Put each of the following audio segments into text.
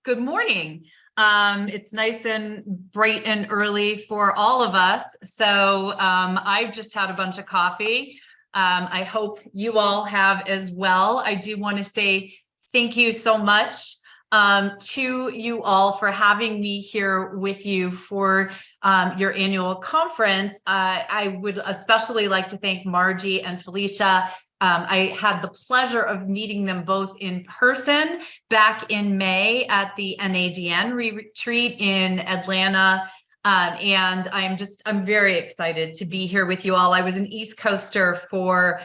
Good morning. It's nice and bright and early for all of us. So I've just had a bunch of coffee. I hope you all have as well. I do want to say thank you so much to you all for having me here with you for your annual conference. I would especially like to thank Margie and Felicia. I had the pleasure of meeting them both in person back in May at the NADN retreat in Atlanta. And I'm very excited to be here with you all. I was an East Coaster for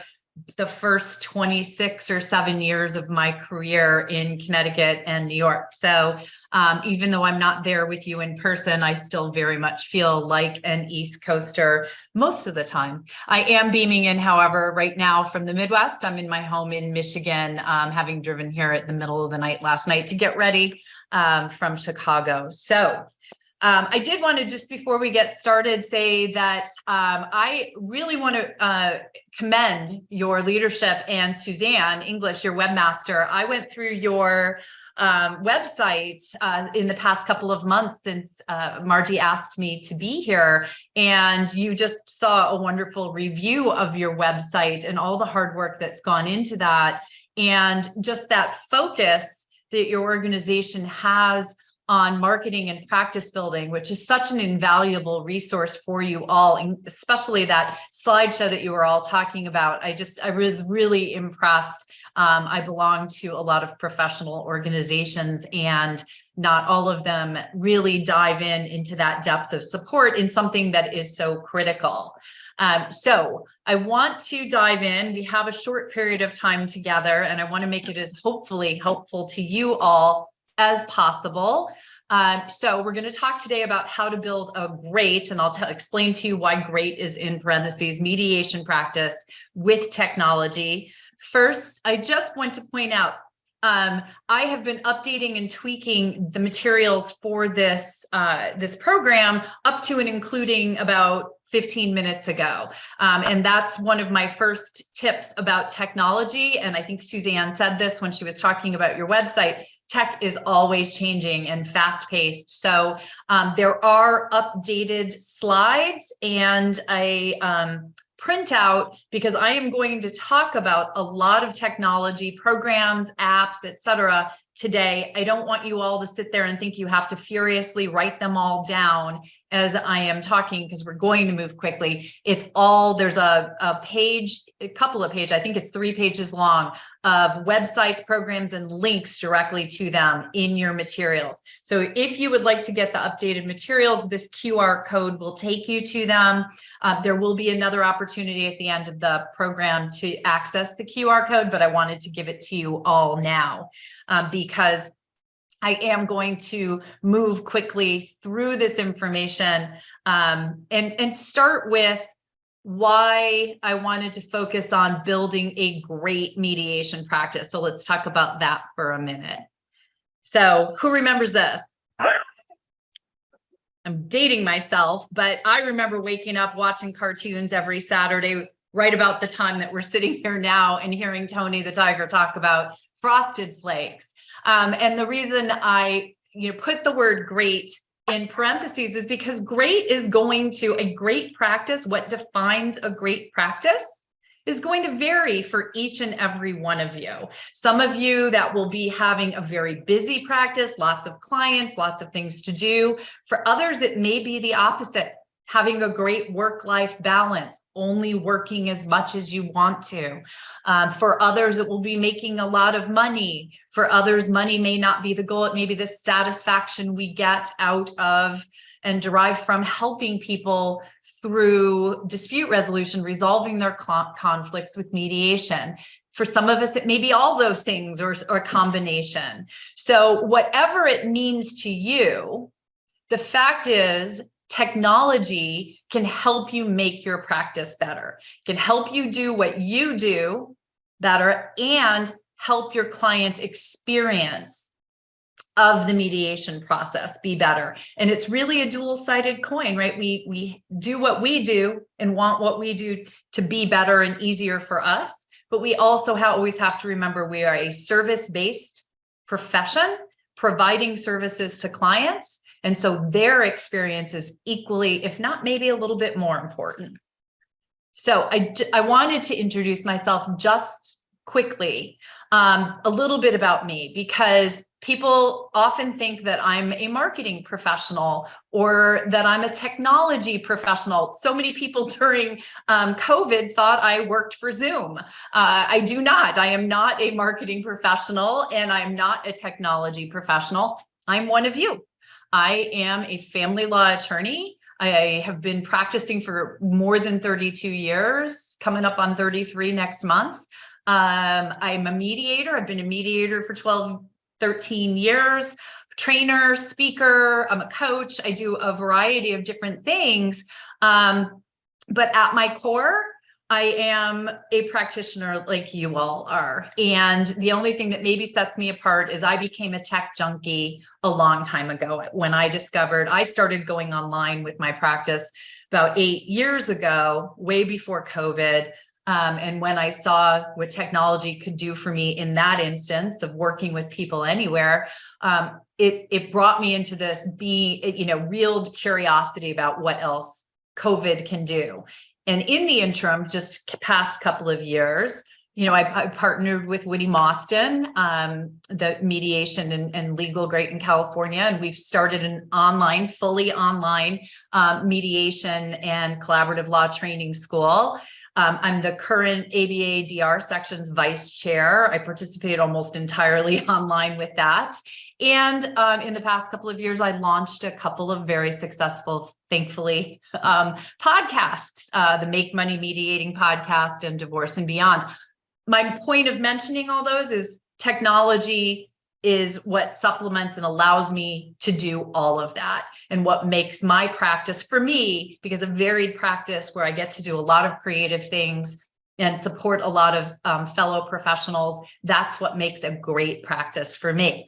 the first 26 or 7 years of my career in Connecticut and New York. So even though I'm not there with you in person, I still very much feel like an East Coaster most of the time. I am beaming in, however, right now from the Midwest. I'm in my home in Michigan, having driven here at the middle of the night last night to get ready from Chicago. So I did want to, just before we get started, say that I really want to commend your leadership and Suzanne English, your webmaster. I went through your website in the past couple of months since Margie asked me to be here, and you just saw a wonderful review of your website and all the hard work that's gone into that, and just that focus that your organization has on marketing and practice building, which is such an invaluable resource for you all, and especially that slideshow that you were all talking about. I was really impressed. I belong to a lot of professional organizations, and not all of them really dive into that depth of support in something that is so critical. So I want to dive in. We have a short period of time together, and I want to make it as hopefully helpful to you all as possible. So we're going to talk today about how to build a great, and I'll explain to you why great is in parentheses, mediation practice with technology. First, I just want to point out, I have been updating and tweaking the materials for this program up to and including about 15 minutes ago. And that's one of my first tips about technology. And I think Suzanne said this when she was talking about your website. Tech is always changing and fast-paced. So there are updated slides and a printout, because I am going to talk about a lot of technology programs, apps, etc. today. I don't want you all to sit there and think you have to furiously write them all down as I am talking, because we're going to move quickly. It's all, there's a page, a couple of pages, I think it's 3 pages long, of websites, programs, and links directly to them in your materials. So if you would like to get the updated materials, this QR code will take you to them. There will be another opportunity at the end of the program to access the QR code, but I wanted to give it to you all now because I am going to move quickly through this information and start with why I wanted to focus on building a great mediation practice. So let's talk about that for a minute. So who remembers this? I'm dating myself, but I remember waking up watching cartoons every Saturday, right about the time that we're sitting here now, and hearing Tony the Tiger talk about Frosted Flakes. And the reason I put the word great in parentheses is because great is going to, a great practice, what defines a great practice is going to vary for each and every one of you. Some of you that will be having a very busy practice, lots of clients, lots of things to do. For others, it may be the opposite, having a great work-life balance, only working as much as you want to. For others, it will be making a lot of money. For others, money may not be the goal. It may be the satisfaction we get out of and derive from helping people through dispute resolution, resolving their conflicts with mediation. For some of us, it may be all those things or a combination. So whatever it means to you, the fact is, technology can help you make your practice better, can help you do what you do better, and help your client experience of the mediation process be better. And it's really a dual-sided coin, right? We do what we do and want what we do to be better and easier for us, but we also always have to remember we are a service-based profession providing services to clients. And so their experience is equally, if not maybe a little bit more important. So I wanted to introduce myself just quickly, a little bit about me, because people often think that I'm a marketing professional or that I'm a technology professional. So many people during COVID thought I worked for Zoom. I do not. I am not a marketing professional, and I'm not a technology professional. I'm one of you. I am a family law attorney. I have been practicing for more than 32 years, coming up on 33 next month. I'm a mediator. I've been a mediator for 13 years, trainer, speaker, I'm a coach. I do a variety of different things. But at my core, I am a practitioner like you all are. And the only thing that maybe sets me apart is I became a tech junkie a long time ago when I started going online with my practice about 8 years ago, way before COVID. And when I saw what technology could do for me in that instance of working with people anywhere, it brought me into this real curiosity about what else COVID can do. And in the interim, just past couple of years, I partnered with Whitty Mostyn, the mediation and legal great in California, and we've started an fully online mediation and collaborative law training school. I'm the current ABA DR section's vice chair. I participate almost entirely online with that. And in the past couple of years, I launched a couple of very successful, thankfully, podcasts, the Make Money Mediating podcast and Divorce and Beyond. My point of mentioning all those is technology is what supplements and allows me to do all of that. And what makes my practice, for me, because a varied practice where I get to do a lot of creative things and support a lot of fellow professionals, that's what makes a great practice for me.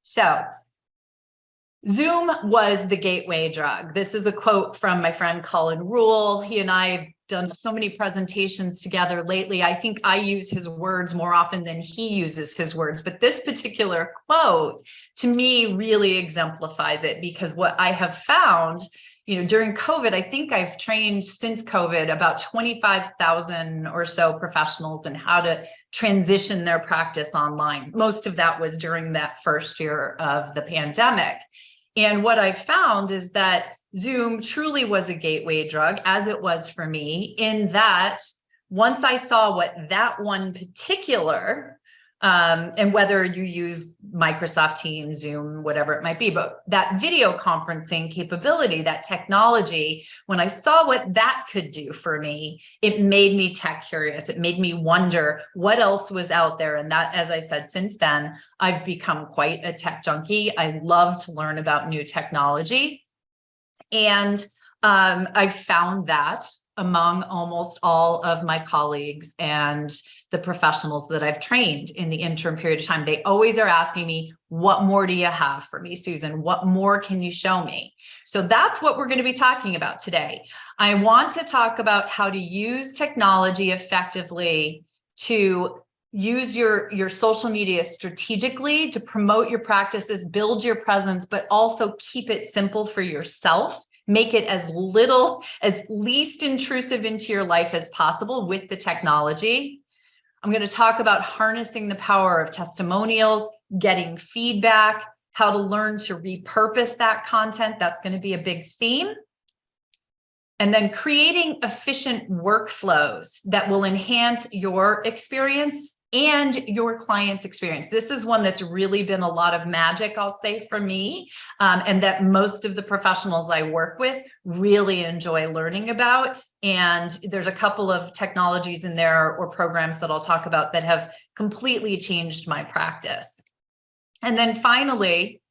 So Zoom was the gateway drug. This is a quote from my friend Colin Rule. He and I have done so many presentations together lately. I think I use his words more often than he uses his words, but this particular quote to me really exemplifies it, because what I have found, during COVID, I think I've trained since COVID about 25,000 or so professionals in how to transition their practice online. Most of that was during that first year of the pandemic. And what I found is that Zoom truly was a gateway drug, as it was for me, in that once I saw what that one particular, and whether you use Microsoft Teams, Zoom, whatever it might be, but that video conferencing capability, that technology, when I saw what that could do for me, it made me tech curious. It made me wonder what else was out there. And that, as I said, since then, I've become quite a tech junkie. I love to learn about new technology. And I've found that among almost all of my colleagues and the professionals that I've trained in the interim period of time, they always are asking me, what more do you have for me, Susan? What more can you show me? So that's what we're going to be talking about today. I want to talk about how to use technology effectively to use your social media strategically to promote your practices, build your presence, but also keep it simple for yourself. Make it as least intrusive into your life as possible with the technology. I'm going to talk about harnessing the power of testimonials, getting feedback, how to learn to repurpose that content. That's going to be a big theme. And then creating efficient workflows that will enhance your experience and your client's experience. This is one that's really been a lot of magic, I'll say, for me, and that most of the professionals I work with really enjoy learning about. And there's a couple of technologies in there or programs that I'll talk about that have completely changed my practice. And then finally,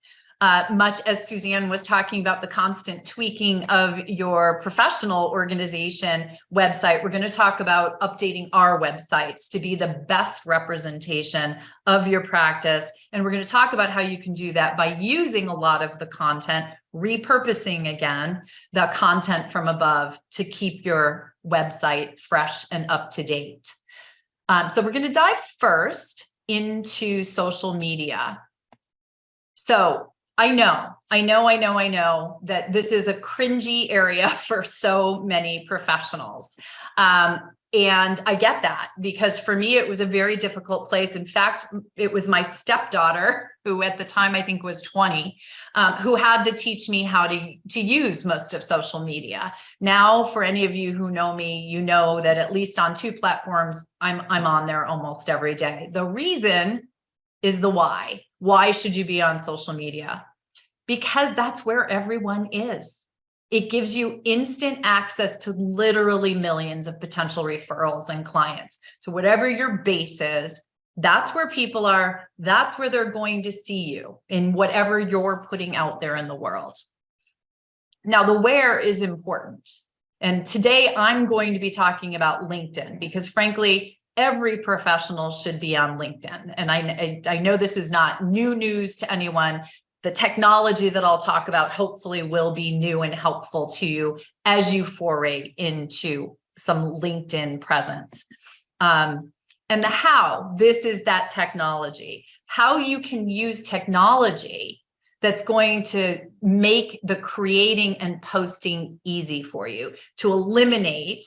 much as Suzanne was talking about the constant tweaking of your professional organization website, we're going to talk about updating our websites to be the best representation of your practice. And we're going to talk about how you can do that by using a lot of the content, repurposing again, the content from above to keep your website fresh and up to date. So we're going to dive first into social media. So I know that this is a cringy area for so many professionals. And I get that, because for me, it was a very difficult place. In fact, it was my stepdaughter, who at the time I think was 20, who had to teach me how to use most of social media. Now, for any of you who know me, you know that at least on 2 platforms, I'm on there almost every day. The reason is the why. Why should you be on social media? Because that's where everyone is. It gives you instant access to literally millions of potential referrals and clients. So whatever your base is, that's where people are. That's where they're going to see you in whatever you're putting out there in the world. Now, the where is important. And today I'm going to be talking about LinkedIn, because frankly, every professional should be on LinkedIn. And I know this is not new news to anyone. The technology that I'll talk about hopefully will be new and helpful to you as you foray into some LinkedIn presence. And the how, this is that technology, how you can use technology that's going to make the creating and posting easy for you, to eliminate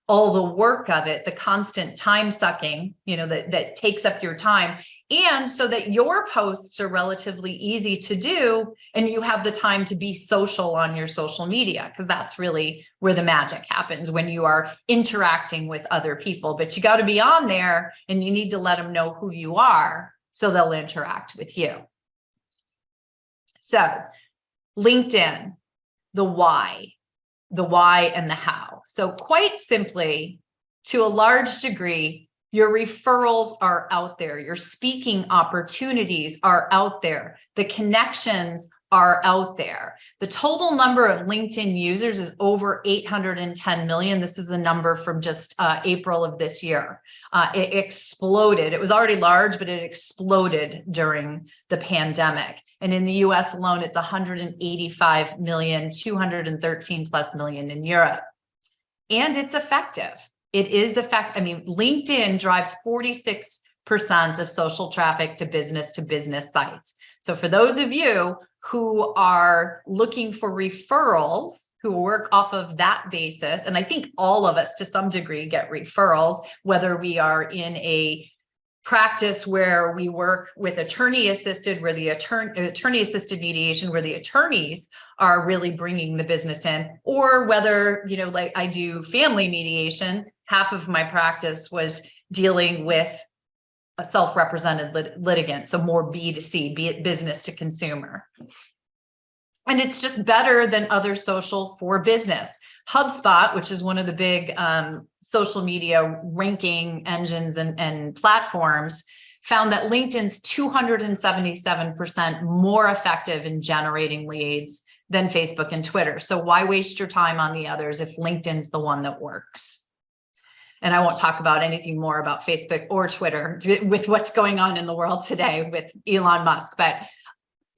all the work of it, the constant time sucking, that takes up your time, and so that your posts are relatively easy to do and you have the time to be social on your social media, because that's really where the magic happens, when you are interacting with other people. But you got to be on there and you need to let them know who you are so they'll interact with you. So LinkedIn, the why and the how. So quite simply, to a large degree, your referrals are out there. Your speaking opportunities are out there. The connections are out there. The total number of LinkedIn users is over 810 million. This is a number from just April of this year. It exploded. It was already large, but it exploded during the pandemic. And in the US alone, it's 185 million, 213 plus million in Europe. And it's effective. It is effective. I mean, LinkedIn drives 46% of social traffic to business sites. So for those of you who are looking for referrals, who work off of that basis, and I think all of us to some degree get referrals, whether we are in a practice where we work with attorney assisted, where the attorney assisted mediation, where the attorneys are really bringing the business in, or whether, like I do family mediation. Half of my practice was dealing with a self-represented litigant, so more B2C, be it business to consumer. And it's just better than other social for business. HubSpot, which is one of the big social media ranking engines and platforms, found that LinkedIn's 277% more effective in generating leads than Facebook and Twitter. So why waste your time on the others if LinkedIn's the one that works? And I won't talk about anything more about Facebook or Twitter with what's going on in the world today with Elon Musk, but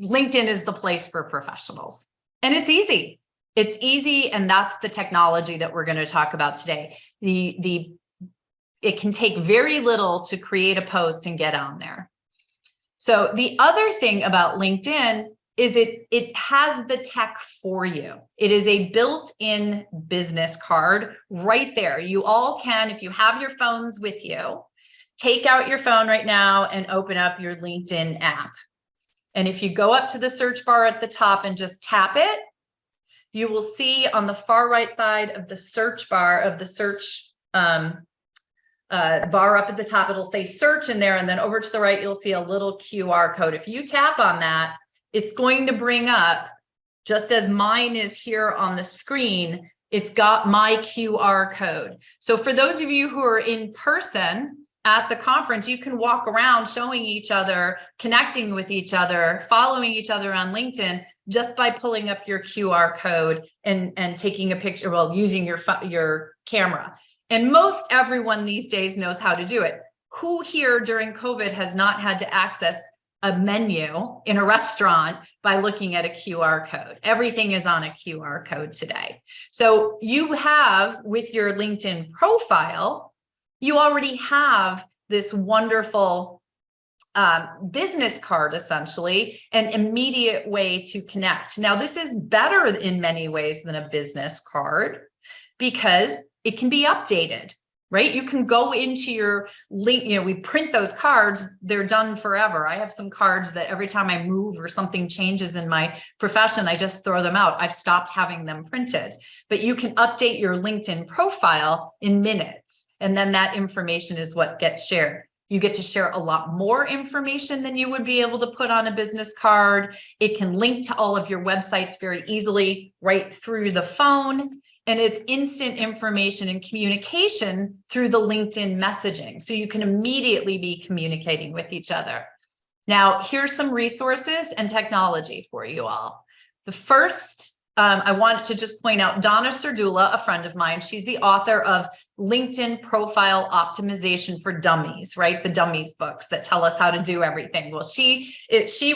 LinkedIn is the place for professionals. And it's easy. It's easy, and that's the technology that we're going to talk about today. It can take very little to create a post and get on there. So the other thing about LinkedIn is it has the tech for you. It is a built-in business card right there. You all can, if you have your phones with you, take out your phone right now and open up your LinkedIn app. And if you go up to the search bar at the top and just tap it, you will see on the far right side of the search bar of the search bar up at the top, it'll say search in there. And then over to the right, you'll see a little QR code. If you tap on that, it's going to bring up, just as mine is here on the screen, it's got my QR code. So for those of you who are in person at the conference, you can walk around showing each other, connecting with each other, following each other on LinkedIn, just by pulling up your QR code and taking a picture, well, using your camera. And most everyone these days knows how to do it. Who here during COVID has not had to access a menu in a restaurant by looking at a QR code? Everything is on a QR code today. So you have, with your LinkedIn profile, you already have this wonderful business card, essentially, an immediate way to connect. Now, this is better in many ways than a business card because it can be updated, right? You can go into your link, we print those cards, they're done forever. I have some cards that every time I move or something changes in my profession, I just throw them out. I've stopped having them printed, but you can update your LinkedIn profile in minutes. And then that information is what gets shared. You get to share a lot more information than you would be able to put on a business card. It can link to all of your websites very easily right through the phone. And it's instant information and communication through the LinkedIn messaging. So you can immediately be communicating with each other. Now, here's some resources and technology for you all. The first, I wanted to just point out Donna Serdula, a friend of mine. She's the author of LinkedIn Profile Optimization for Dummies, right? The Dummies books that tell us how to do everything. Well, she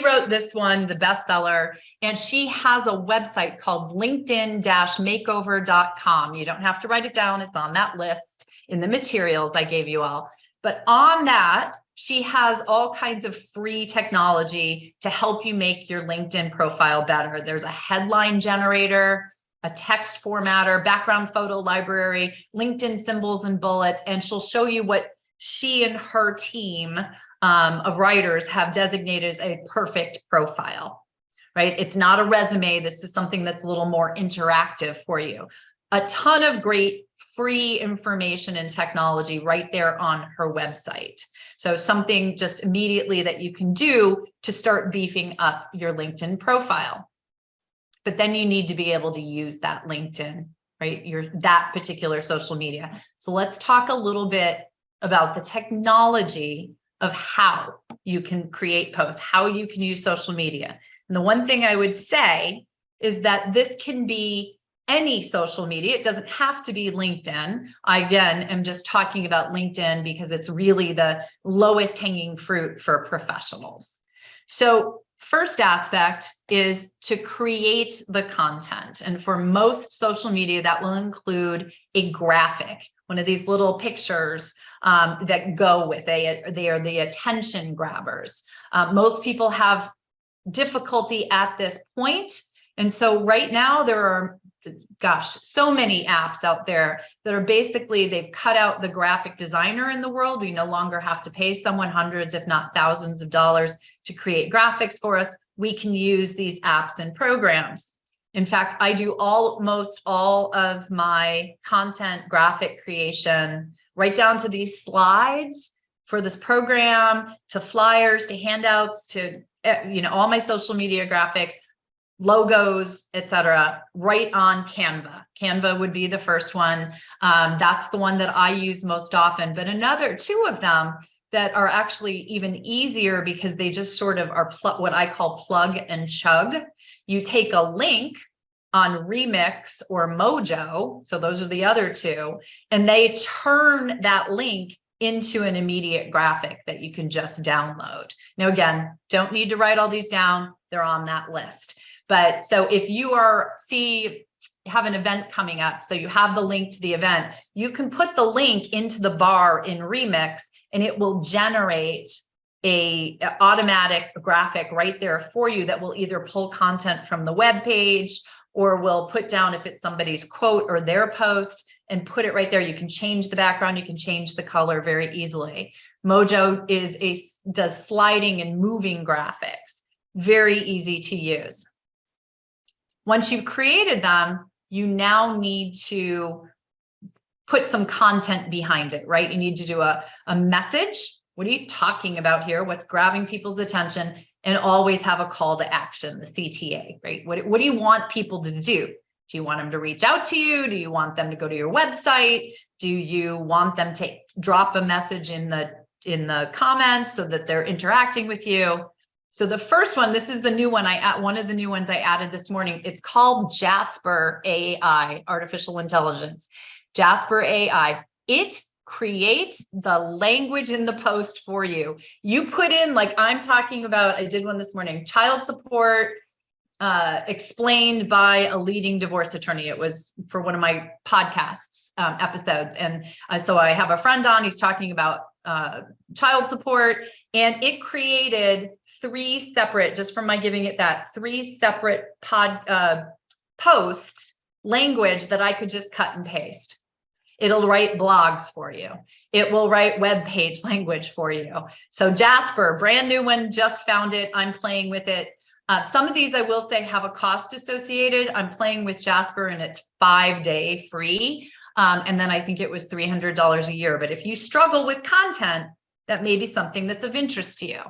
wrote this one, the bestseller, and she has a website called linkedin-makeover.com. You don't have to write it down. It's on that list in the materials I gave you all. But on that, she has all kinds of free technology to help you make your LinkedIn profile better. There's a headline generator, a text formatter, background photo library, LinkedIn symbols and bullets, and she'll show you what she and her team of writers have designated as a perfect profile, right? It's not a resume. This is something that's a little more interactive for you. A ton of great free information and technology right there on her website. So something just immediately that you can do to start beefing up your LinkedIn profile. But then you need to be able to use that LinkedIn, right? That particular social media. So let's talk a little bit about the technology of how you can create posts, how you can use social media. And the one thing I would say is that this can be any social media. It doesn't have to be LinkedIn. I, again, am just talking about LinkedIn because it's really the lowest hanging fruit for professionals. So first aspect is to create the content. And for most social media, that will include a graphic, one of these little pictures that go with it. They are the attention grabbers. Most people have difficulty at this point. And so right now there are, so many apps out there that are basically, they've cut out the graphic designer in the world. We no longer have to pay someone hundreds, if not thousands of dollars to create graphics for us. We can use these apps and programs. In fact, I do almost all of my content graphic creation, right down to these slides for this program, to flyers, to handouts, to all my social media graphics, logos, etc., right on Canva. Canva would be the first one. That's the one that I use most often, but another two of them that are actually even easier because they just sort of are what I call plug and chug. You take a link on Remix or Mojo, so those are the other two, and they turn that link into an immediate graphic that you can just download. Now, again, don't need to write all these down. They're on that list. But so if you have an event coming up, so you have the link to the event, you can put the link into the bar in Remix and it will generate a automatic graphic right there for you that will either pull content from the web page or will put down, if it's somebody's quote or their post, and put it right there. You can change the background, you can change the color very easily. Mojo does sliding and moving graphics, very easy to use. Once you've created them, you now need to put some content behind it, right? You need to do a message. What are you talking about here? What's grabbing people's attention? And always have a call to action, the CTA, right? What do you want people to do? Do you want them to reach out to you? Do you want them to go to your website? Do you want them to drop a message in the comments so that they're interacting with you? So the first one, this is the new one one of the new ones I added this morning. It's called Jasper AI, artificial intelligence. Jasper AI. It creates the language in the post for you. You put in, like I'm talking about, I did one this morning, child support explained by a leading divorce attorney. It was for one of my podcasts episodes. And so I have a friend on, he's talking about child support, And it created three separate, just from my giving it that, three separate posts, language that I could just cut and paste. It'll write blogs for you. It will write web page language for you. So Jasper, brand new one, just found it. I'm playing with it. Some of these I will say have a cost associated. I'm playing with Jasper and it's 5-day free. And then I think it was $300 a year. But if you struggle with content, that may be something that's of interest to you.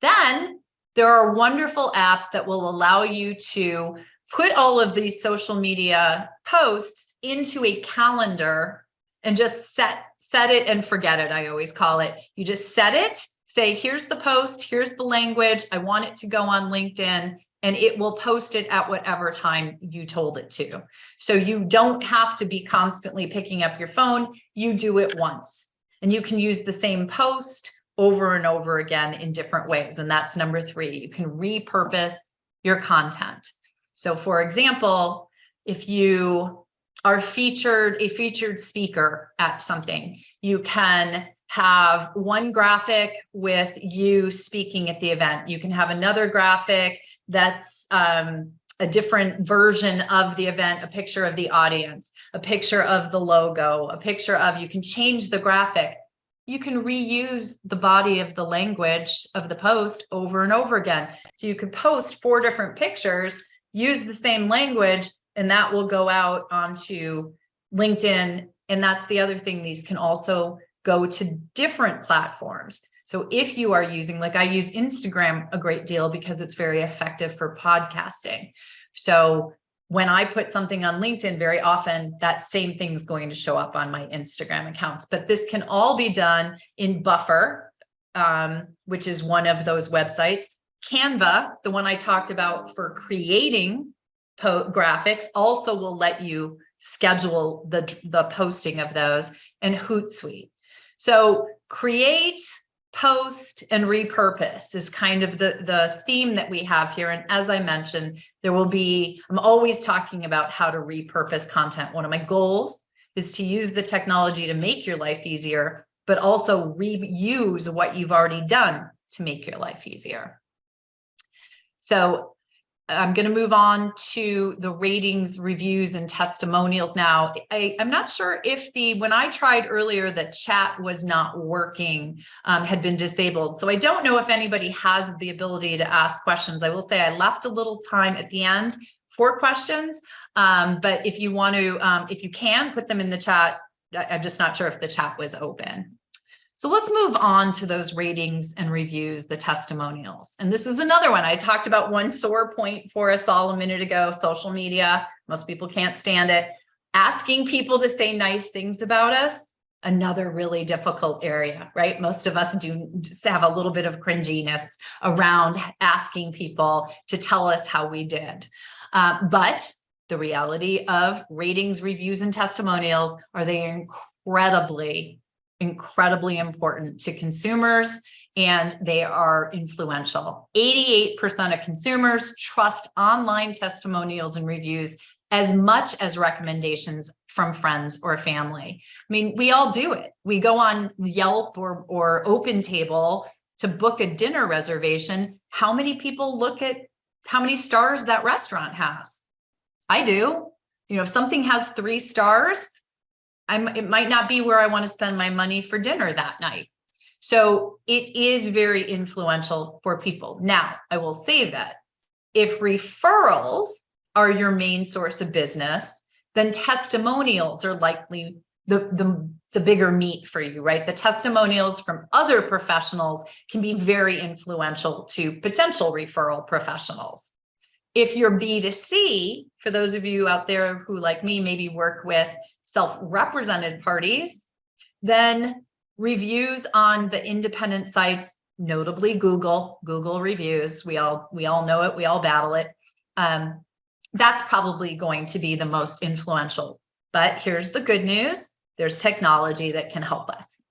Then there are wonderful apps that will allow you to put all of these social media posts into a calendar and just set it and forget it. I always call it. You just set it, say, here's the post, here's the language. I want it to go on LinkedIn, and it will post it at whatever time you told it to. So you don't have to be constantly picking up your phone. You do it once, and you can use the same post over and over again in different ways. And that's number 3. You can repurpose your content. So for example, if you are a featured speaker at something, you can have one graphic with you speaking at the event. You can have another graphic that's a different version of the event, a picture of the audience, a picture of the logo, a picture of, you can change the graphic. You can reuse the body of the language of the post over and over again. So you could post 4 different pictures, use the same language, and that will go out onto LinkedIn. And that's the other thing. These can also go to different platforms. So if you are using, like I use Instagram a great deal because it's very effective for podcasting. So when I put something on LinkedIn, very often that same thing is going to show up on my Instagram accounts. But this can all be done in Buffer, which is one of those websites. Canva, the one I talked about for creating graphics, also will let you schedule the posting of those, and Hootsuite. So create, post, and repurpose is kind of the theme that we have here. And as I mentioned, there will be, I'm always talking about how to repurpose content. One of my goals is to use the technology to make your life easier, but also reuse what you've already done to make your life easier. So I'm going to move on to the ratings, reviews, and testimonials now. I'm not sure if when I tried earlier, the chat was not working, had been disabled. So I don't know if anybody has the ability to ask questions. I will say I left a little time at the end for questions, but if you want to, if you can put them in the chat, I'm just not sure if the chat was open. So let's move on to those ratings and reviews, the testimonials. And this is another one. I talked about one sore point for us all a minute ago, social media. Most people can't stand it. Asking people to say nice things about us, another really difficult area, right? Most of us do just have a little bit of cringiness around asking people to tell us how we did. But the reality of ratings, reviews, and testimonials are they incredibly important to consumers, and they are influential. 88% of consumers trust online testimonials and reviews as much as recommendations from friends or family. I mean, we all do it. We go on Yelp or OpenTable to book a dinner reservation. How many people look at how many stars that restaurant has? I do. You know, if something has 3 stars, it might not be where I want to spend my money for dinner that night. So it is very influential for people. Now, I will say that if referrals are your main source of business, then testimonials are likely the bigger meat for you, right? The testimonials from other professionals can be very influential to potential referral professionals. If you're B2C, for those of you out there who, like me, maybe work with self-represented parties, then reviews on the independent sites, notably Google reviews, we all know it, we all battle it. That's probably going to be the most influential. But here's the good news, there's technology that can help us.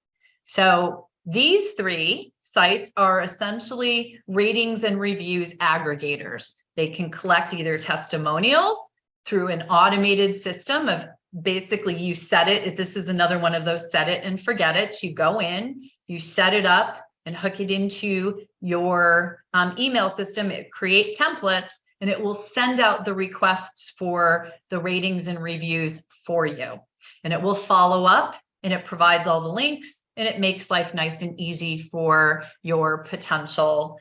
So these 3 sites are essentially ratings and reviews aggregators. They can collect either testimonials through an automated system of basically you set it. This is another one of those set it and forget it. You go in, you set it up and hook it into your email system, create templates, and it will send out the requests for the ratings and reviews for you. And it will follow up, and it provides all the links, and it makes life nice and easy for your potential,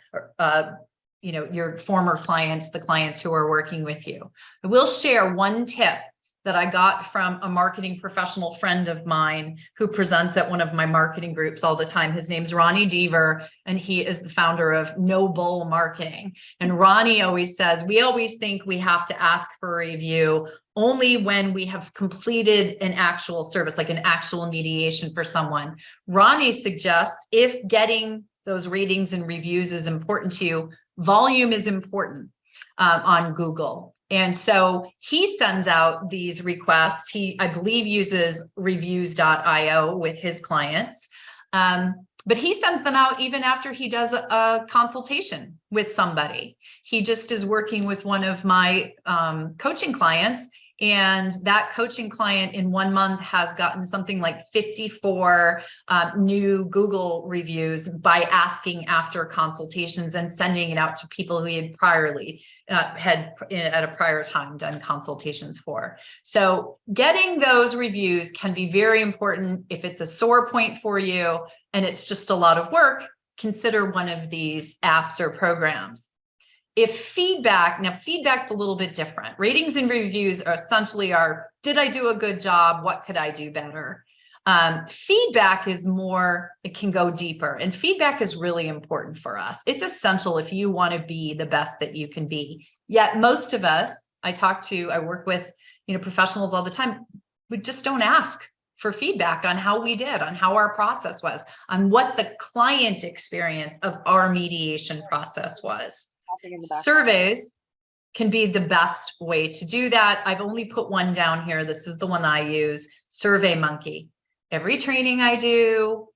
your former clients, the clients who are working with you. I will share one tip that I got from a marketing professional friend of mine who presents at one of my marketing groups all the time. His name's Ronnie Deaver, and he is the founder of No Bull Marketing. And Ronnie always says, we always think we have to ask for a review only when we have completed an actual service, like an actual mediation for someone. Ronnie suggests if getting those ratings and reviews is important to you, volume is important on Google. And so he sends out these requests. He, I believe, uses reviews.io with his clients. But he sends them out even after he does a consultation with somebody. He just is working with one of my coaching clients, and that coaching client in 1 month has gotten something like 54 new Google reviews by asking after consultations and sending it out to people who he had priorly had at a prior time done consultations for. So getting those reviews can be very important. If it's a sore point for you and it's just a lot of work, consider one of these apps or programs. If feedback, now feedback's a little bit different. Ratings and reviews are essentially did I do a good job? What could I do better? Feedback is more, it can go deeper, and feedback is really important for us. It's essential if you want to be the best that you can be. Yet most of us, I work with, professionals all the time, we just don't ask for feedback on how we did, on how our process was, on what the client experience of our mediation process was. Surveys can be the best way to do that. I've only put one down here. This is the one I use, SurveyMonkey. Every training I do,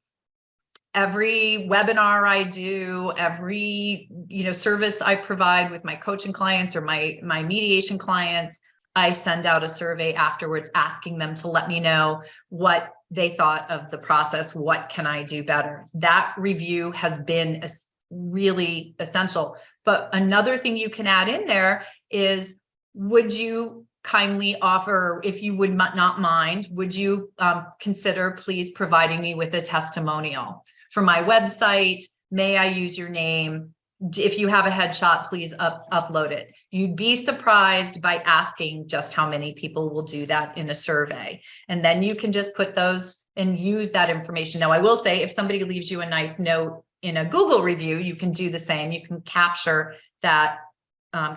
every webinar I do, every service I provide with my coaching clients or my mediation clients, I send out a survey afterwards asking them to let me know what they thought of the process. What can I do better? That review has been really essential. But another thing you can add in there is, would you kindly offer, if you would not mind, would you consider please providing me with a testimonial for my website? May I use your name? If you have a headshot, please upload it. You'd be surprised by asking just how many people will do that in a survey. And then you can just put those and use that information. Now, I will say, if somebody leaves you a nice note in a Google review, you can do the same. You can capture that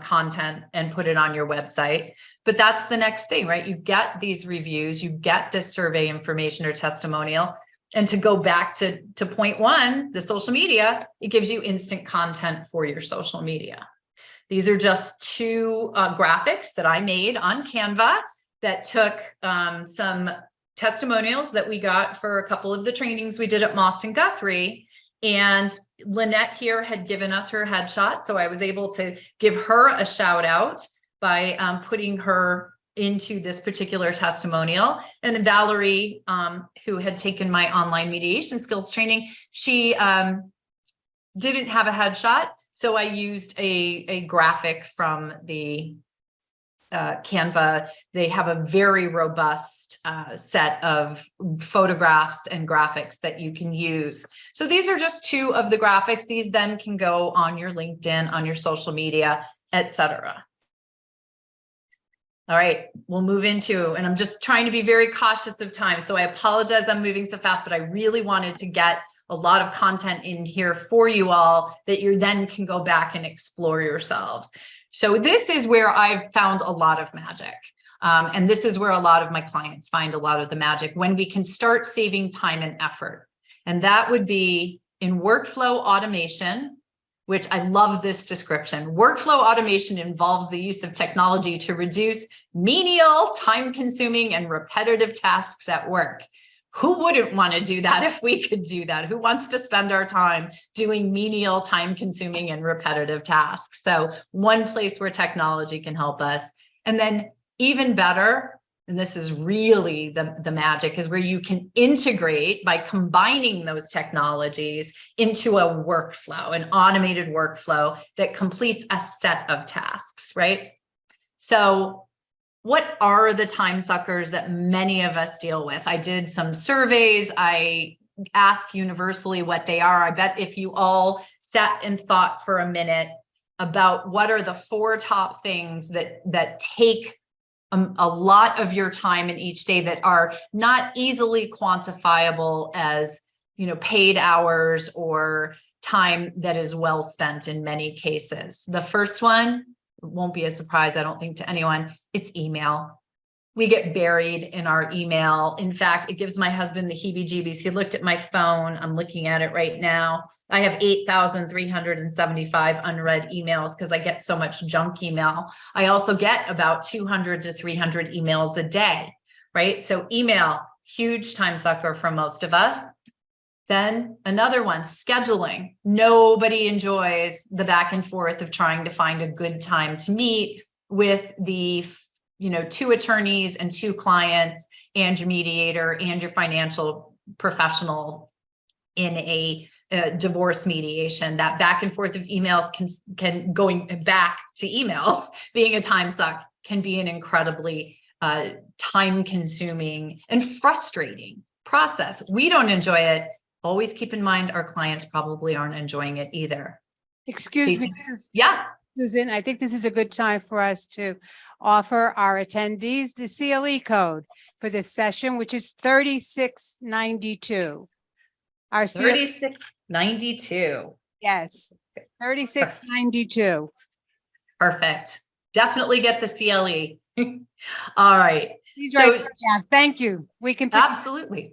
content and put it on your website. But that's the next thing, right? You get these reviews, you get this survey information or testimonial. And to go back to point one, the social media, it gives you instant content for your social media. These are just two graphics that I made on Canva that took some testimonials that we got for a couple of the trainings we did at Most and Guthrie. And Lynette here had given us her headshot, so I was able to give her a shout out by putting her into this particular testimonial. And then Valerie, who had taken my online mediation skills training, she didn't have a headshot, so I used a graphic from the Canva. They have a very robust set of photographs and graphics that you can use. So these are just two of the graphics. These then can go on your LinkedIn, on your social media, etc. All right, we'll move into, and I'm just trying to be very cautious of time, so I apologize I'm moving so fast, but I really wanted to get a lot of content in here for you all that you then can go back and explore yourselves. So this is where I've found a lot of magic. And this is where a lot of my clients find a lot of the magic, when we can start saving time and effort. And that would be in workflow automation, which I love this description. Workflow automation involves the use of technology to reduce menial, time-consuming, and repetitive tasks at work. Who wouldn't want to do that if we could do that? Who wants to spend our time doing menial, time-consuming, and repetitive tasks? So one place where technology can help us. And then even better, and this is really the magic, is where you can integrate by combining those technologies into a workflow, an automated workflow that completes a set of tasks, right? So what are the time suckers that many of us deal with? I did some surveys. I ask universally what they are. I bet if you all sat and thought for a minute about what are the 4 top things that take a lot of your time in each day, that are not easily quantifiable as, you know, paid hours or time that is well spent in many cases. The first one won't be a surprise, I don't think, to anyone. It's email. We get buried in our email. In fact, it gives my husband the heebie-jeebies. He looked at my phone. I'm looking at it right now. I have 8,375 unread emails because I get so much junk email. I also get about 200 to 300 emails a day, right? So email, huge time sucker for most of us. Then another one, scheduling. Nobody enjoys the back and forth of trying to find a good time to meet with the 2 attorneys and 2 clients and your mediator and your financial professional in a divorce mediation. That back and forth of emails can going back to emails being a time suck can be an incredibly time consuming and frustrating process. We don't enjoy it. Always keep in mind our clients probably aren't enjoying it either. Excuse me. Yeah. Susan, I think this is a good time for us to offer our attendees the CLE code for this session, which is 3692. Our CLE, 3692. yes, 3692. Perfect. Definitely get the CLE. All right. Please write that down. Thank you. We can proceed. Absolutely.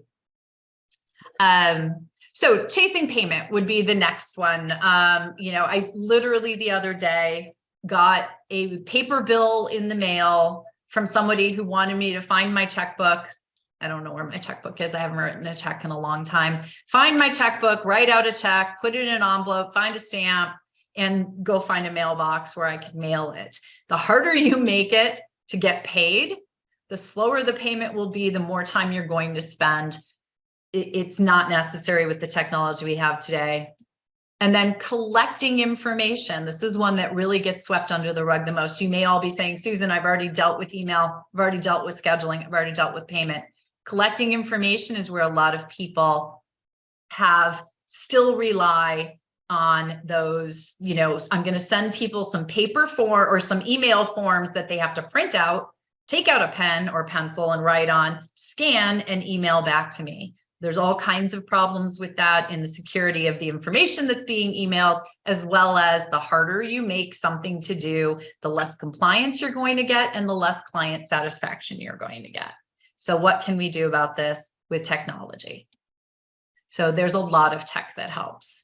So chasing payment would be the next one. I literally the other day got a paper bill in the mail from somebody who wanted me to find my checkbook. I don't know where my checkbook is. I haven't written a check in a long time. Find my checkbook, write out a check, put it in an envelope, find a stamp, and go find a mailbox where I could mail it. The harder you make it to get paid, the slower the payment will be, the more time you're going to spend. It's not necessary with the technology we have today. And then collecting information. This is one that really gets swept under the rug the most. You may all be saying, Susan, I've already dealt with email. I've already dealt with scheduling. I've already dealt with payment. Collecting information is where a lot of people still rely on those, I'm going to send people some paper form or some email forms that they have to print out, take out a pen or pencil and write on, scan and email back to me. There's all kinds of problems with that in the security of the information that's being emailed, as well as the harder you make something to do, the less compliance you're going to get and the less client satisfaction you're going to get. So what can we do about this with technology? So there's a lot of tech that helps.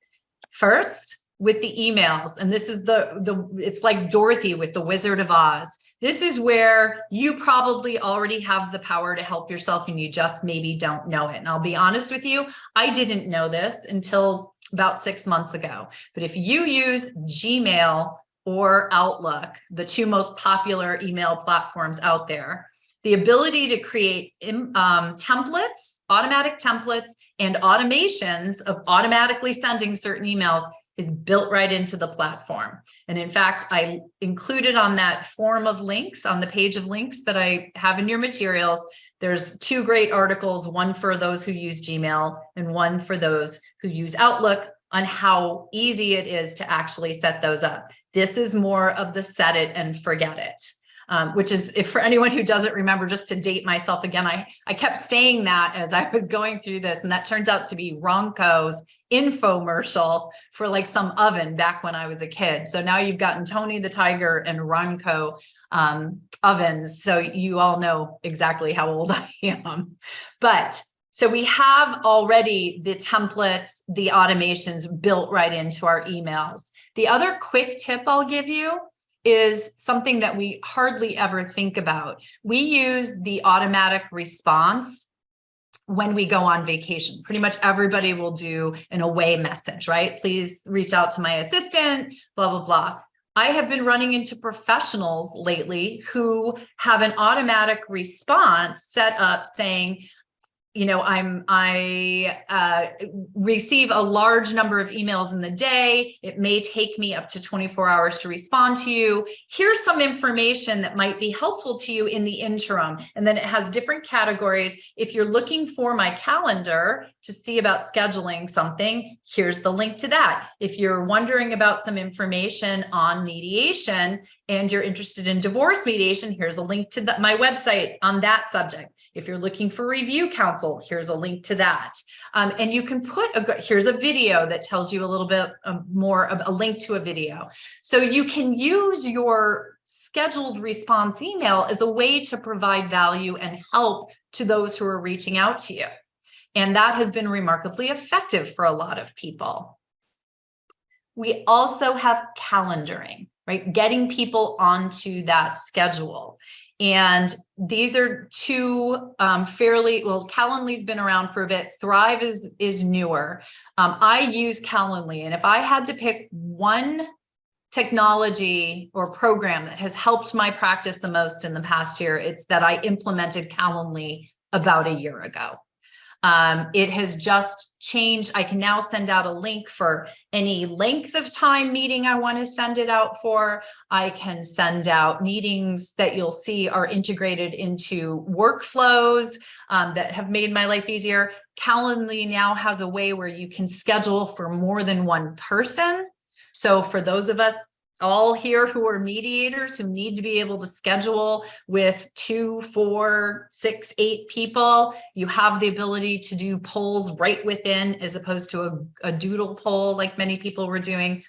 First, with the emails, and this is it's like Dorothy with the Wizard of Oz. This is where you probably already have the power to help yourself and you just maybe don't know it. And I'll be honest with you, I didn't know this until about 6 months ago. But if you use Gmail or Outlook, the 2 most popular email platforms out there, the ability to create templates, automatic templates, and automations of automatically sending certain emails is built right into the platform. And in fact, I included on that form of links, on the page of links that I have in your materials, there's 2 great articles, one for those who use Gmail and one for those who use Outlook, on how easy it is to actually set those up. This is more of the set it and forget it. Which is, if for anyone who doesn't remember, just to date myself again, I kept saying that as I was going through this, and that turns out to be Ronco's infomercial for like some oven back when I was a kid. So now you've gotten Tony the Tiger and Ronco ovens. So you all know exactly how old I am. But so we have already the templates, the automations built right into our emails. The other quick tip I'll give you is something that we hardly ever think about. We use the automatic response when we go on vacation. Pretty much everybody will do an away message, right? Please reach out to my assistant, blah, blah, blah. I have been running into professionals lately who have an automatic response set up saying, you know, I receive a large number of emails in the day. It may take me up to 24 hours to respond to you. Here's some information that might be helpful to you in the interim. And then it has different categories. If you're looking for my calendar to see about scheduling something, here's the link to that. If you're wondering about some information on mediation and you're interested in divorce mediation, here's a link to my website on that subject. If you're looking for review counsel, here's a link to that. And you can put here's a video that tells you a little bit more of a link to a video. So you can use your scheduled response email as a way to provide value and help to those who are reaching out to you. And that has been remarkably effective for a lot of people. We also have calendaring, right? Getting people onto that schedule. And these are two Calendly's been around for a bit. Thrive is newer. I use Calendly, and if I had to pick one technology or program that has helped my practice the most in the past year, it's that I implemented Calendly about a year ago. It has just changed. I can now send out a link for any length of time meeting I want to send it out for. I can send out meetings that you'll see are integrated into workflows that have made my life easier. Calendly now has a way where you can schedule for more than one person. So for those of us all here who are mediators who need to be able to schedule with 2, 4, 6, 8 people, you have the ability to do polls right within as opposed to a doodle poll like many people were doing.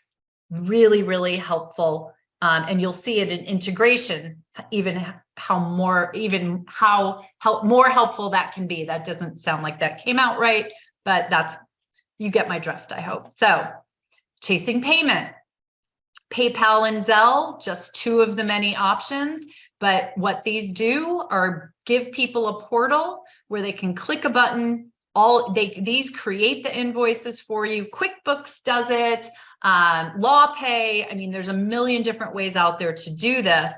Really, really helpful. And you'll see it in integration, even how more helpful that can be. That doesn't sound like that came out right, but you get my drift, I hope. So chasing payment. PayPal and Zelle, just two of the many options, but what these do are give people a portal where they can click a button. These create the invoices for you. QuickBooks does it, LawPay. I mean, there's a million different ways out there to do this,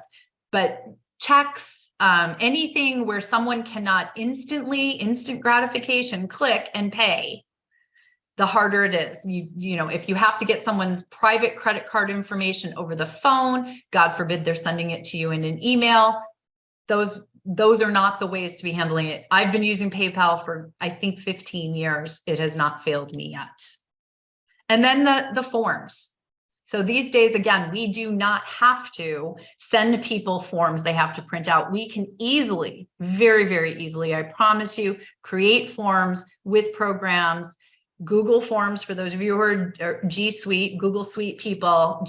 but checks, anything where someone cannot instant gratification, click and pay, the harder it is. You know, if you have to get someone's private credit card information over the phone, God forbid they're sending it to you in an email, those are not the ways to be handling it. I've been using PayPal for, I think, 15 years. It has not failed me yet. And then the forms. So these days, again, we do not have to send people forms they have to print out. We can easily, very, very easily, I promise you, create forms with programs. Google Forms, for those of you who are G Suite, Google Suite people,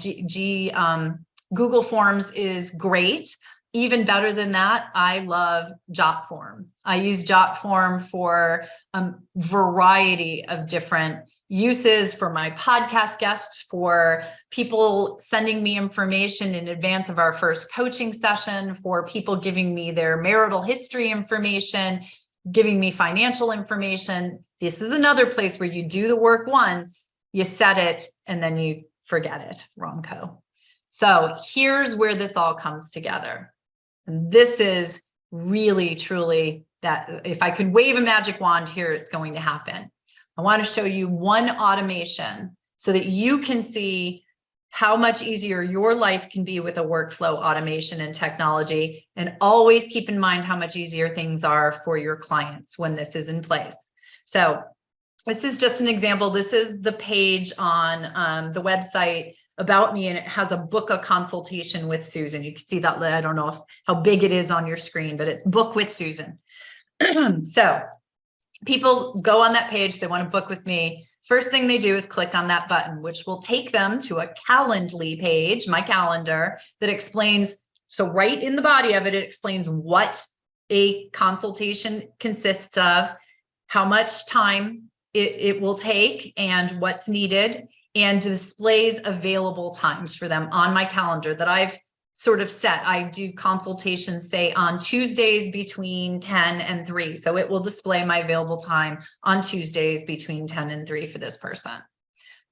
Google Forms is great. Even better than that, I love JotForm. I use JotForm for a variety of different uses, for my podcast guests, for people sending me information in advance of our first coaching session, for people giving me their marital history information, giving me financial information. This is another place where you do the work once, you set it, and then you forget it. Wrong co. So here's where this all comes together. And this is really, truly that if I could wave a magic wand here, it's going to happen. I want to show you one automation so that you can see how much easier your life can be with a workflow automation and technology. And always keep in mind how much easier things are for your clients when this is in place. So this is just an example. This is the page on the website about me, and it has a book a consultation with Susan. You can see that. I don't know how big it is on your screen, but it's book with Susan. So people go on that page, they want to book with me. First thing they do is click on that button, which will take them to a Calendly page, my calendar, that explains, so right in the body of it, it explains what a consultation consists of, how much time it will take and what's needed, and displays available times for them on my calendar that I've sort of set. I do consultations, say, on Tuesdays between 10 and 3. So it will display my available time on Tuesdays between 10 and 3 for this person.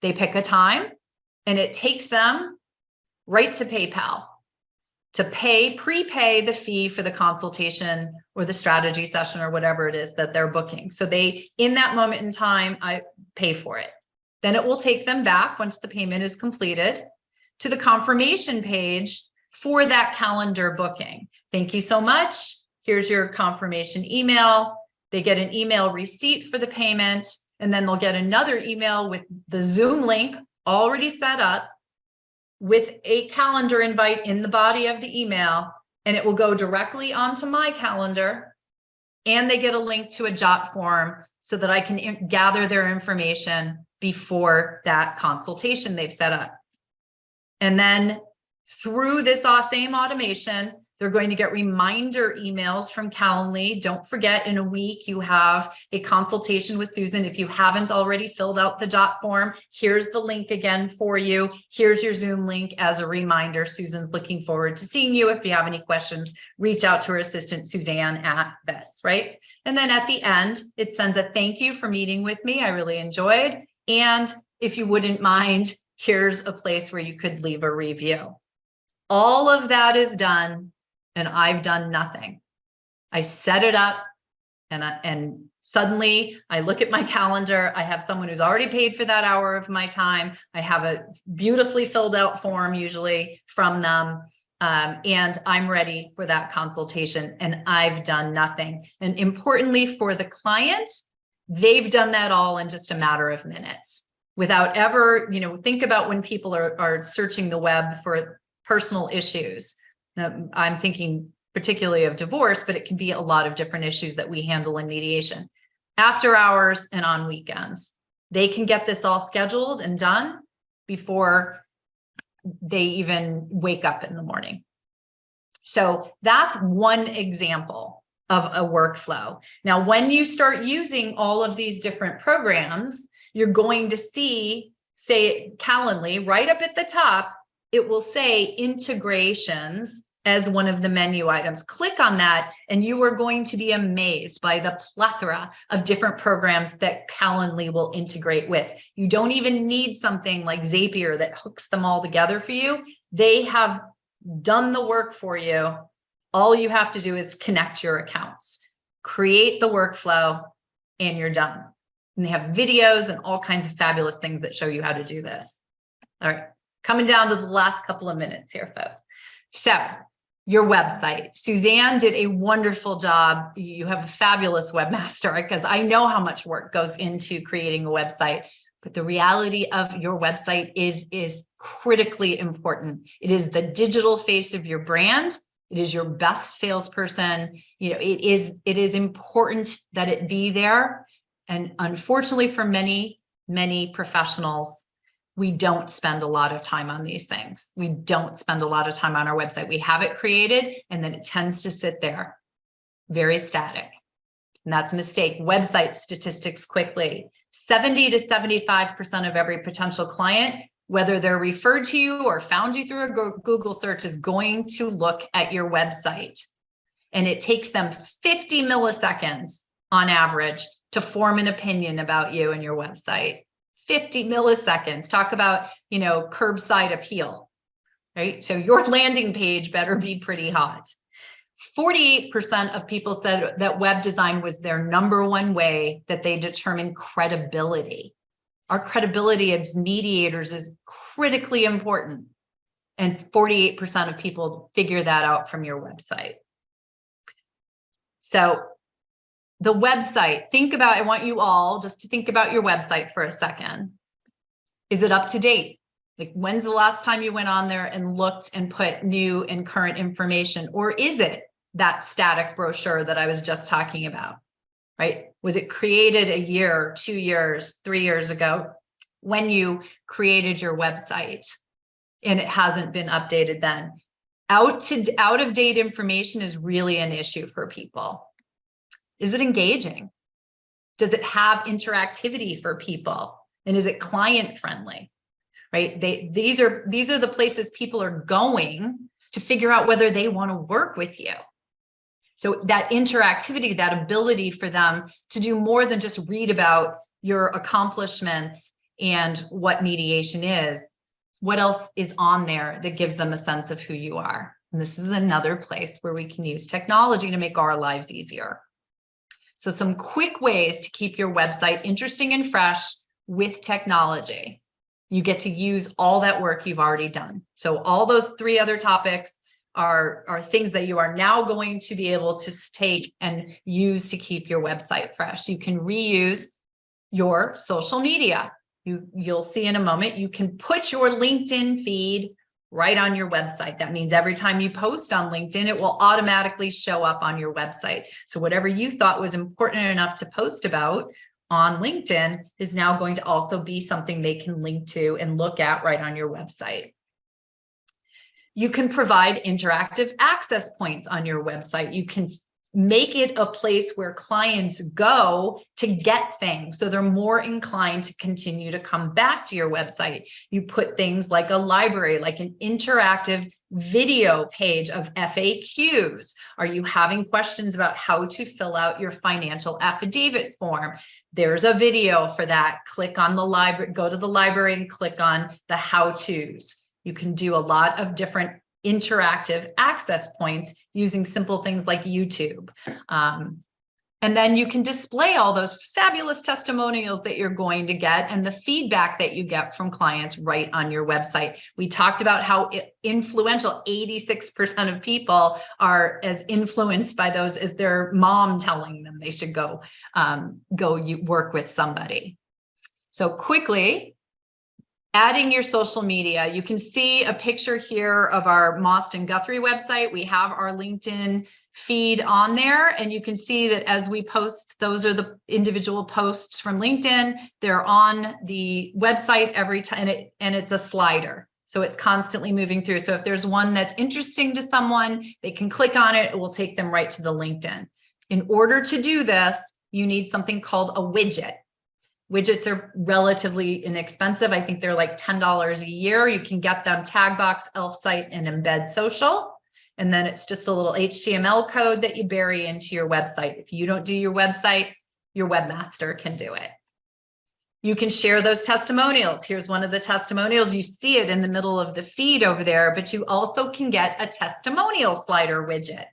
They pick a time, and it takes them right to PayPal to prepay the fee for the consultation or the strategy session or whatever it is that they're booking. So they, in that moment in time, I pay for it. Then it will take them back once the payment is completed to the confirmation page for that calendar booking. Thank you so much. Here's your confirmation email. They get an email receipt for the payment, and then they'll get another email with the Zoom link already set up with a calendar invite in the body of the email, and it will go directly onto my calendar, and they get a link to a JOT form so that I can gather their information before that consultation they've set up. And then through this same automation, they're going to get reminder emails from Calendly. Don't forget, in a week, you have a consultation with Susan. If you haven't already filled out the JOT form, here's the link again for you. Here's your Zoom link as a reminder. Susan's looking forward to seeing you. If you have any questions, reach out to her assistant, Suzanne, at this, right? And then at the end, it sends a thank you for meeting with me. I really enjoyed. And if you wouldn't mind, here's a place where you could leave a review. All of that is done, and I've done nothing. I set it up, and suddenly I look at my calendar. I have someone who's already paid for that hour of my time. I have a beautifully filled out form usually from them, and I'm ready for that consultation, and I've done nothing. And importantly for the client, they've done that all in just a matter of minutes without ever, think about when people are searching the web for personal issues. Now, I'm thinking particularly of divorce, but it can be a lot of different issues that we handle in mediation. After hours and on weekends, they can get this all scheduled and done before they even wake up in the morning. So that's one example of a workflow. Now, when you start using all of these different programs, you're going to see, say, Calendly, right up at the top, it will say integrations as one of the menu items. Click on that, and you are going to be amazed by the plethora of different programs that Calendly will integrate with. You don't even need something like Zapier that hooks them all together for you. They have done the work for you. All you have to do is connect your accounts, create the workflow, and you're done. And they have videos and all kinds of fabulous things that show you how to do this. All right. Coming down to the last couple of minutes here, folks. So your website. Suzanne did a wonderful job. You have a fabulous webmaster, because I know how much work goes into creating a website. But the reality of your website is critically important. It is the digital face of your brand. It is your best salesperson. It is important that it be there. And unfortunately for many, many professionals, we don't spend a lot of time on these things. We don't spend a lot of time on our website. We have it created, and then it tends to sit there, very static. And that's a mistake. Website statistics quickly. 70 to 75% of every potential client, whether they're referred to you or found you through a Google search, is going to look at your website. And it takes them 50 milliseconds on average to form an opinion about you and your website. 50 milliseconds. Talk about, curbside appeal, right? So your landing page better be pretty hot. 48% of people said that web design was their #1 way that they determine credibility. Our credibility as mediators is critically important. And 48% of people figure that out from your website. So the website, I want you all just to think about your website for a second. Is it up to date? Like, when's the last time you went on there and looked and put new and current information? Or is it that static brochure that I was just talking about, right? Was it created a year, 2 years, 3 years ago when you created your website and it hasn't been updated then? Out of date information is really an issue for people. Is it engaging? Does it have interactivity for people? And is it client friendly? Right? These are the places people are going to figure out whether they want to work with you. So that interactivity, that ability for them to do more than just read about your accomplishments and what mediation is What else is on there that gives them a sense of who you are? And this is another place where we can use technology to make our lives easier. So some quick ways to keep your website interesting and fresh with technology. You get to use all that work you've already done. So all those 3 other topics are things that you are now going to be able to take and use to keep your website fresh. You can reuse your social media. You'll see in a moment, you can put your LinkedIn feed right on your website. That means every time you post on LinkedIn, it will automatically show up on your website. So whatever you thought was important enough to post about on LinkedIn is now going to also be something they can link to and look at right on your website. You can provide interactive access points on your website. You can make it a place where clients go to get things, so they're more inclined to continue to come back to your website. You put things like a library, like an interactive video page of FAQs. Are you having questions about how to fill out your financial affidavit form? There's a video for that. Click on the library, go to the library and click on the how-tos. You can do a lot of different interactive access points using simple things like YouTube. And then you can display all those fabulous testimonials that you're going to get and the feedback that you get from clients right on your website. We talked about how influential 86% of people are as influenced by those as their mom telling them they should go work with somebody. So quickly, adding your social media, you can see a picture here of our Most and Guthrie website. We have our LinkedIn feed on there, and you can see that as we post, those are the individual posts from LinkedIn. They're on the website every time, and it's a slider. So it's constantly moving through. So if there's one that's interesting to someone, they can click on it. It will take them right to the LinkedIn. In order to do this, you need something called a widget. Widgets are relatively inexpensive. I think they're like $10 a year. You can get them Tagbox, Elfsight, and Embed Social. And then it's just a little HTML code that you bury into your website. If you don't do your website, your webmaster can do it. You can share those testimonials. Here's one of the testimonials. You see it in the middle of the feed over there, but you also can get a testimonial slider widget,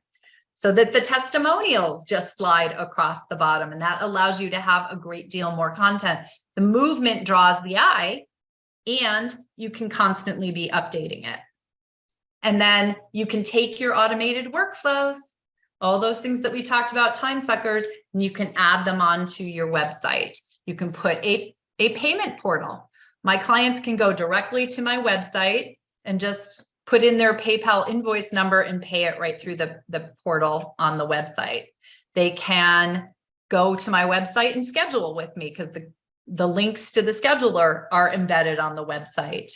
so that the testimonials just slide across the bottom, and that allows you to have a great deal more content. The movement draws the eye, and you can constantly be updating it. And then you can take your automated workflows, all those things that we talked about, time suckers, and you can add them onto your website. You can put a payment portal. My clients can go directly to my website and just put in their PayPal invoice number and pay it right through the portal on the website. They can go to my website and schedule with me because the links to the scheduler are embedded on the website.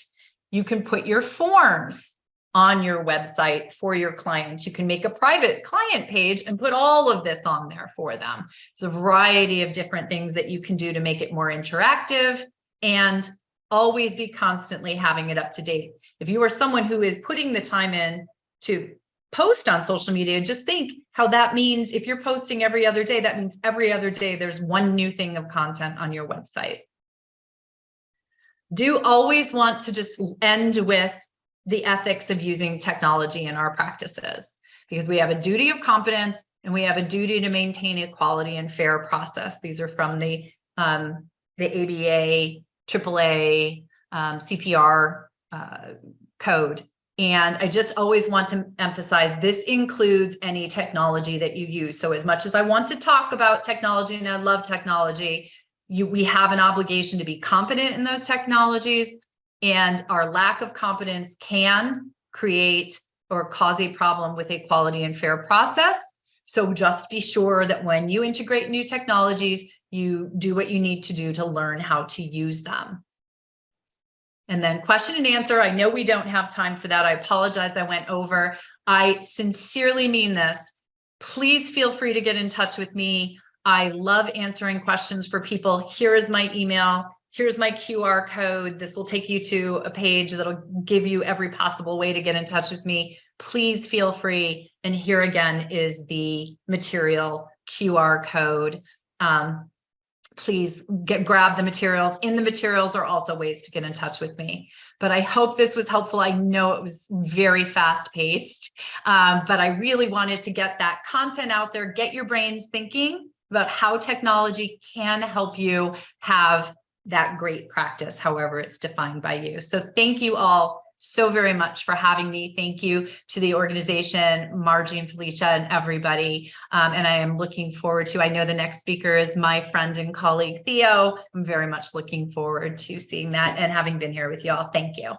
You can put your forms on your website for your clients. You can make a private client page and put all of this on there for them. There's a variety of different things that you can do to make it more interactive and always be constantly having it up to date. If you are someone who is putting the time in to post on social media, just think how that means if you're posting every other day, that means every other day there's one new thing of content on your website. Do always want to just end with the ethics of using technology in our practices, because we have a duty of competence and we have a duty to maintain a quality and fair process. These are from the ABA, AAA, CPR code. And I just always want to emphasize this includes any technology that you use. So as much as I want to talk about technology and I love technology, we have an obligation to be competent in those technologies, and our lack of competence can create or cause a problem with a quality and fair process. So just be sure that when you integrate new technologies, you do what you need to do to learn how to use them. And then question and answer. I know we don't have time for that. I apologize, I went over. I sincerely mean this. Please feel free to get in touch with me. I love answering questions for people. Here is my email. Here's my QR code. This will take you to a page that'll give you every possible way to get in touch with me. Please feel free. And here again is the material QR code. please grab the materials. In the materials are also ways to get in touch with me. But I hope this was helpful. I know it was very fast paced, but I really wanted to get that content out there, get your brains thinking about how technology can help you have that great practice, however it's defined by you. So thank you all so very much for having me. Thank you to the organization, Margie and Felicia and everybody. And I am looking forward to, I know the next speaker is my friend and colleague, Theo. I'm very much looking forward to seeing that and having been here with you all. Thank you.